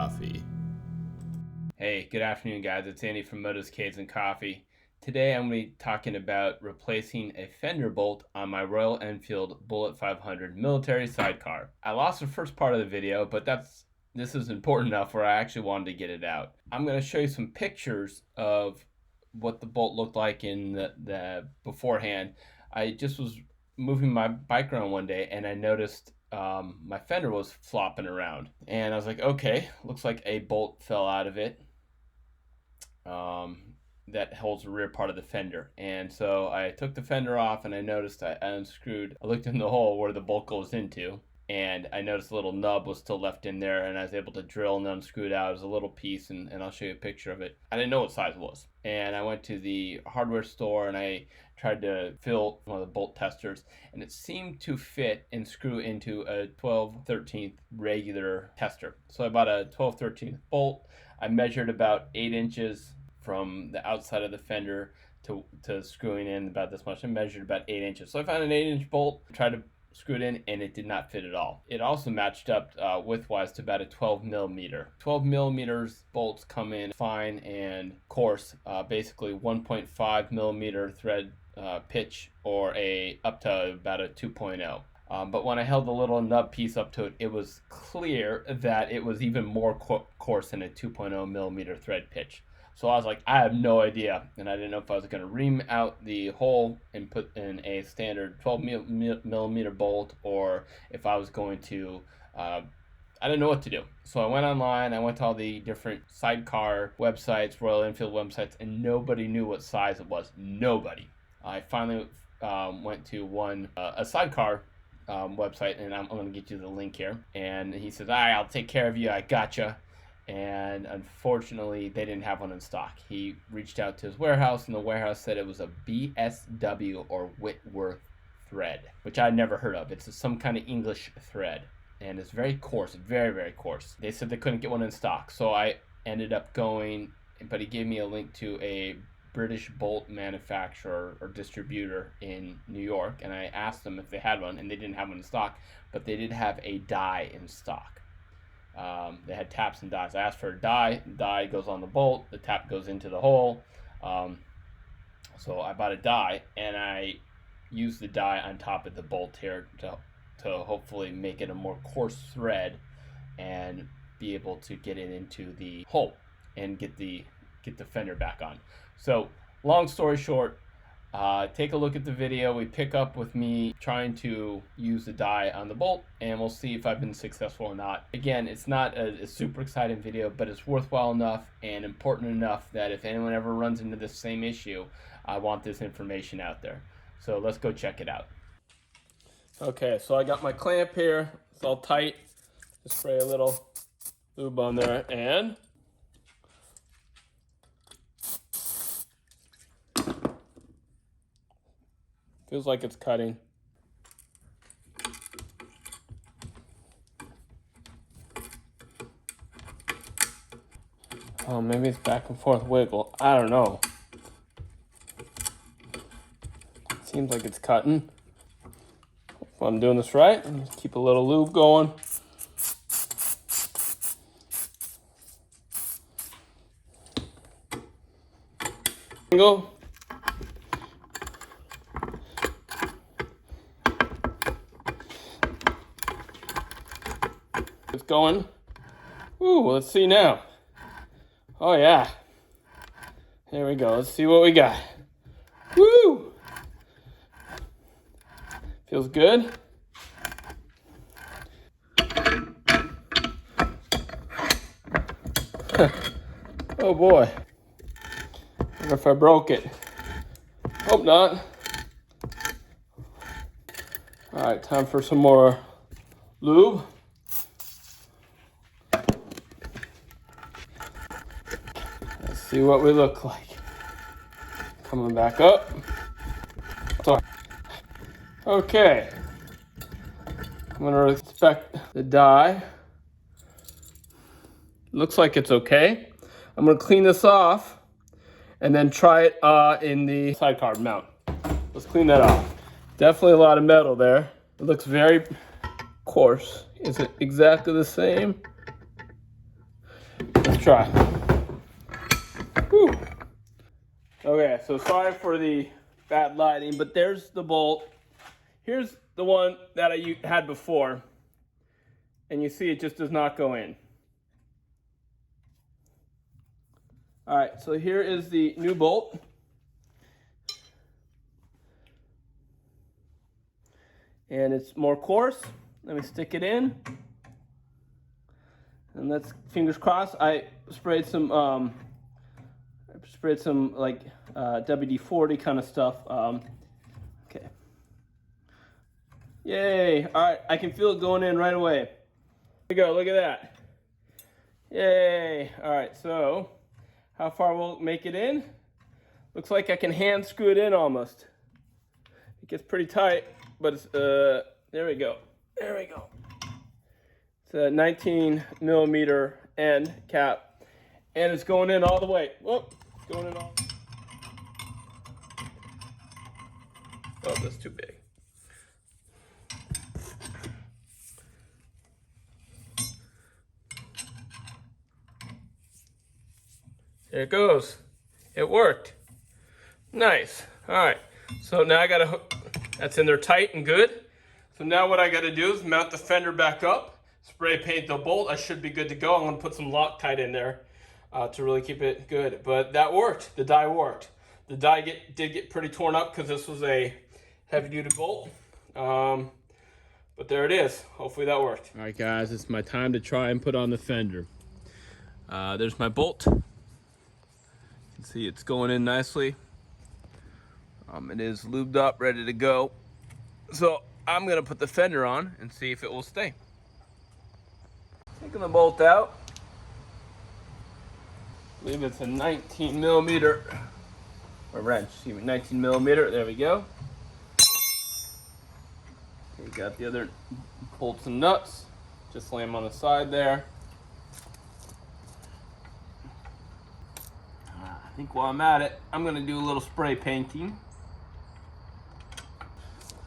Coffee. Hey, good afternoon guys, it's Andy from Motorcades and Coffee. Today I'm going to be talking about replacing a fender bolt on my Royal Enfield Bullet 500 Military Sidecar. I lost the first part of the video, but this is important enough where I actually wanted to get it out. I'm going to show you some pictures of what the bolt looked like in the beforehand. I just was moving my bike around one day and I noticed my fender was flopping around, and I was like, okay, looks like a bolt fell out of it that holds the rear part of the fender. And so I took the fender off and I noticed I unscrewed, I looked in the hole where the bolt goes into, and I noticed a little nub was still left in there, and I was able to drill and unscrew it out. It was a little piece, and I'll show you a picture of it. I didn't know what size it was, and I went to the hardware store and I tried to fill one of the bolt testers, and it seemed to fit and screw into a 12/13 regular tester. So I bought a 12/13 bolt. I measured about 8 inches from the outside of the fender to screwing in about this much. I measured about 8 inches. So I found an 8-inch bolt, tried to screw it in, and it did not fit at all. It also matched up width-wise to about a 12 millimeter. 12 millimeters bolts come in fine and coarse, basically 1.5 millimeter thread pitch, or up to about a 2.0. But when I held the little nub piece up to it, it was clear that it was even more coarse than a 2.0 millimeter thread pitch. So I was like, I have no idea, and I didn't know if I was going to ream out the hole and put in a standard 12 millimeter bolt, or if I was going to, I didn't know what to do. So I went online, I went to all the different sidecar websites, Royal Enfield websites, and nobody knew what size it was. Nobody. I finally went to a sidecar website, and I'm going to get you the link here. And he says, all right, I'll take care of you, I gotcha. And unfortunately, they didn't have one in stock. He reached out to his warehouse, and the warehouse said it was a BSW or Whitworth thread, which I'd never heard of. It's some kind of English thread, and it's very coarse, very, very coarse. They said they couldn't get one in stock, so I ended up going, but he gave me a link to a British bolt manufacturer or distributor in New York, and I asked them if they had one, and they didn't have one in stock, but they did have a die in stock. They had taps and dies. I asked for a die. The die goes on the bolt. The tap goes into the hole. So I bought a die, and I used the die on top of the bolt here to hopefully make it a more coarse thread and be able to get it into the hole and get the fender back on. So long story short, take a look at the video. We pick up with me trying to use the die on the bolt, and we'll see if I've been successful or not. Again, it's not a super exciting video, but it's worthwhile enough and important enough that if anyone ever runs into the same issue, I want this information out there. So let's go check it out. Okay, so I got my clamp here. It's all tight. Just spray a little lube on there, and feels like it's cutting. Oh, maybe it's back and forth wiggle. I don't know. Seems like it's cutting. If I'm doing this right, just keep a little lube going. Go. It's going. Ooh, let's see now. Oh yeah. There we go. Let's see what we got. Woo! Feels good. Oh boy. Wonder if I broke it. Hope not. All right, time for some more lube. Let's see what we look like. Coming back up. Okay. I'm gonna inspect the die. Looks like it's okay. I'm gonna clean this off and then try it in the sidecar mount. Let's clean that off. Definitely a lot of metal there. It looks very coarse. Is it exactly the same? try. Whew. Okay, so sorry for the bad lighting, but there's the bolt. Here's the one that I had before, and you see it just does not go in. All right, so here is the new bolt. And it's more coarse. Let me stick it in. And let's, fingers crossed, I sprayed some like WD-40 kind of stuff. Okay. Yay, all right, I can feel it going in right away. Here we go, look at that. Yay, all right, so how far will it make it in? Looks like I can hand screw it in almost. It gets pretty tight, but it's, there we go. There we go. It's a 19 millimeter end cap, and it's going in all the way. Whoop, it's going in all. Oh, that's too big. There it goes. It worked. Nice. All right. So now I got to hook. That's in there tight and good. So now what I got to do is mount the fender back up, spray paint the bolt. I should be good to go. I'm going to put some Loctite in there to really keep it good. But that worked. The die worked. The die did get pretty torn up because this was a heavy-duty bolt. But there it is. Hopefully that worked. All right, guys. It's my time to try and put on the fender. There's my bolt. You can see it's going in nicely. It is lubed up, ready to go. So I'm gonna put the fender on and see if it will stay. Taking the bolt out. I believe it's a 19 millimeter, or wrench, excuse me, 19 millimeter, there we go. We got the other bolts and nuts. Just lay them on the side there. I think while I'm at it, I'm gonna do a little spray painting.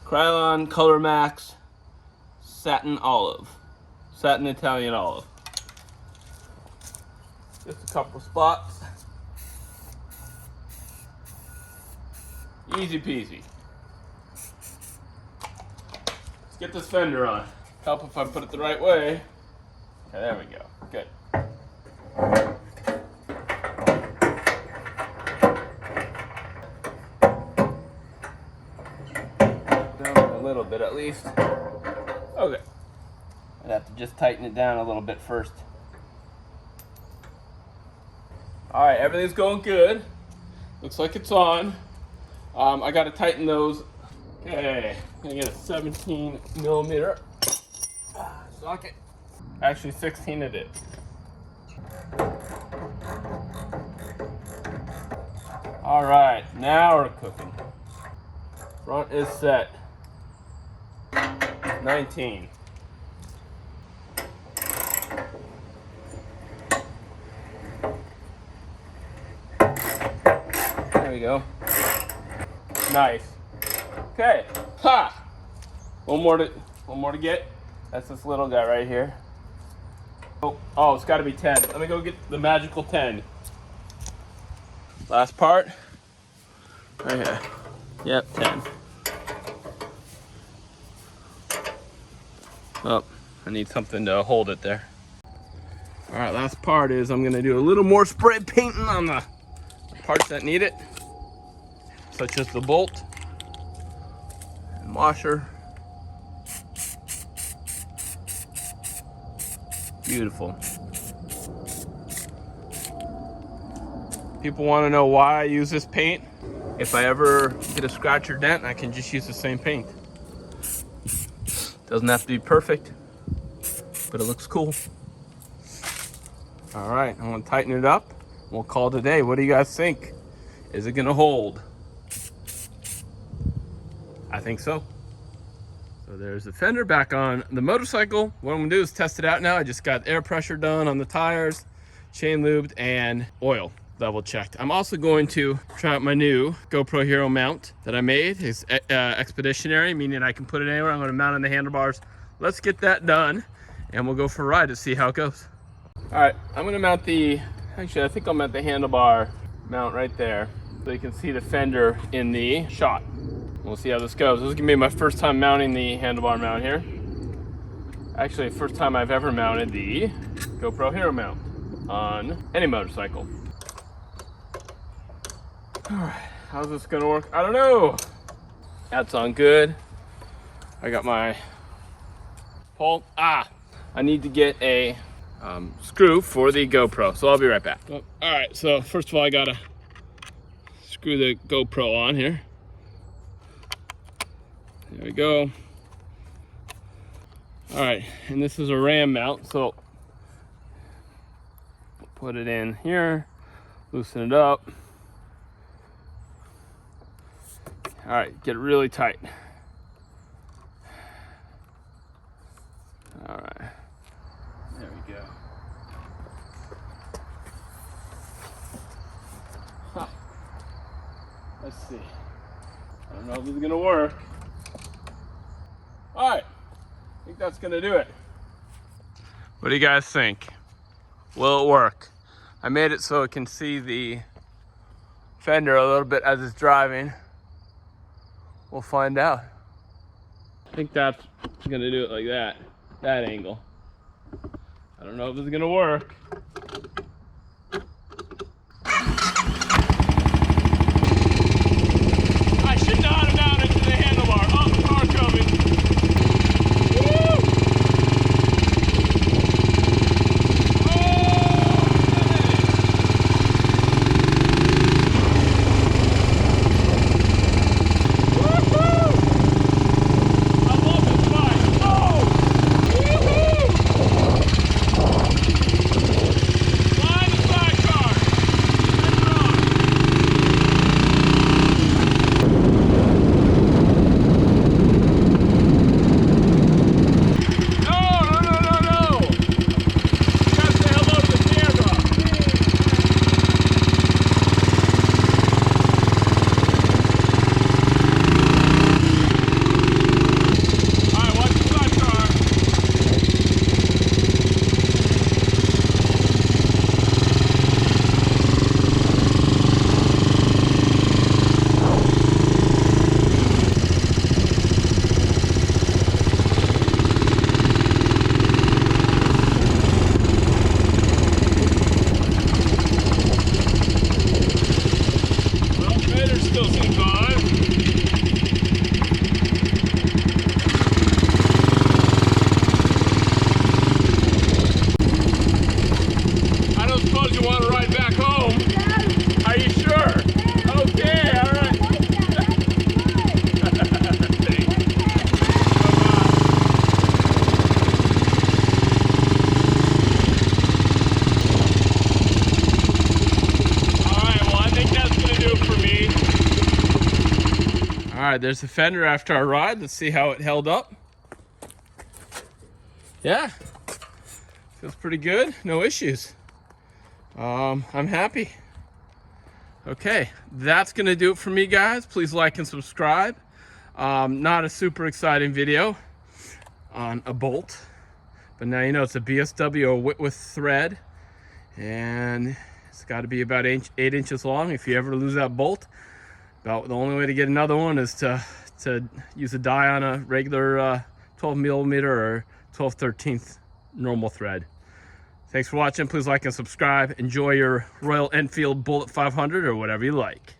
Krylon Color Max Satin Olive. Satin Italian Olive. Just a couple spots. Easy peasy. Let's get this fender on. Help if I put it the right way. Okay, there we go. Good. Little bit at least. Okay. I'd have to just tighten it down a little bit first. Alright, everything's going good. Looks like it's on. I gotta tighten those. Okay, I'm gonna get a 17 millimeter socket. Actually 16 it is. Alright, now we're cooking. Front is set. 19. There we go. Nice. Okay. Ha! One more to get. That's this little guy right here. Oh, it's got to be 10. Let me go get the magical 10. Last part. Right here. Yep, 10. Oh, I need something to hold it there. All right, last part is I'm gonna do a little more spray painting on the parts that need it, such as the bolt and washer. Beautiful. People want to know why I use this paint. If I ever get a scratch or dent, I can just use the same paint. Doesn't have to be perfect, but it looks cool. All right, I'm gonna tighten it up. We'll call it a day. What do you guys think? Is it gonna hold? I think so. So there's the fender back on the motorcycle. What I'm gonna do is test it out now. I just got air pressure done on the tires, chain lubed, and oil level checked. I'm also going to try out my new GoPro Hero mount that I made. It's expeditionary, meaning I can put it anywhere. I'm gonna mount on the handlebars. Let's get that done, and we'll go for a ride to see how it goes. All right, I'm gonna mount actually I think I'll mount the handlebar mount right there so you can see the fender in the shot. We'll see how this goes. This is gonna be my first time mounting the handlebar mount here. Actually, first time I've ever mounted the GoPro Hero mount on any motorcycle. All right, how's this gonna work? I don't know. That's on good. I got my pole. I need to get a screw for the GoPro, so I'll be right back. All right, so first of all, I gotta screw the GoPro on here. There we go. All right, and this is a ram mount, so put it in here, loosen it up. All right, get it really tight. All right, there we go. Huh. Let's see. I don't know if this is gonna work. All right, I think that's gonna do it. What do you guys think? Will it work? I made it so it can see the fender a little bit as it's driving. We'll find out. I think that's gonna do it like that angle. I don't know if it's gonna work. I should not have mounted to the handlebar. Oh, the car coming. All right, there's the fender after our ride. Let's see how it held up. Yeah, feels pretty good. No issues. I'm happy. Okay, that's gonna do it for me, guys. Please like and subscribe. Not a super exciting video on a bolt, but now you know it's a BSW or Whitworth thread, and it's got to be about 8 inches long. If you ever lose that bolt, about the only way to get another one is to use a die on a regular 12mm or 12/13 normal thread. Thanks for watching. Please like and subscribe. Enjoy your Royal Enfield Bullet 500 or whatever you like.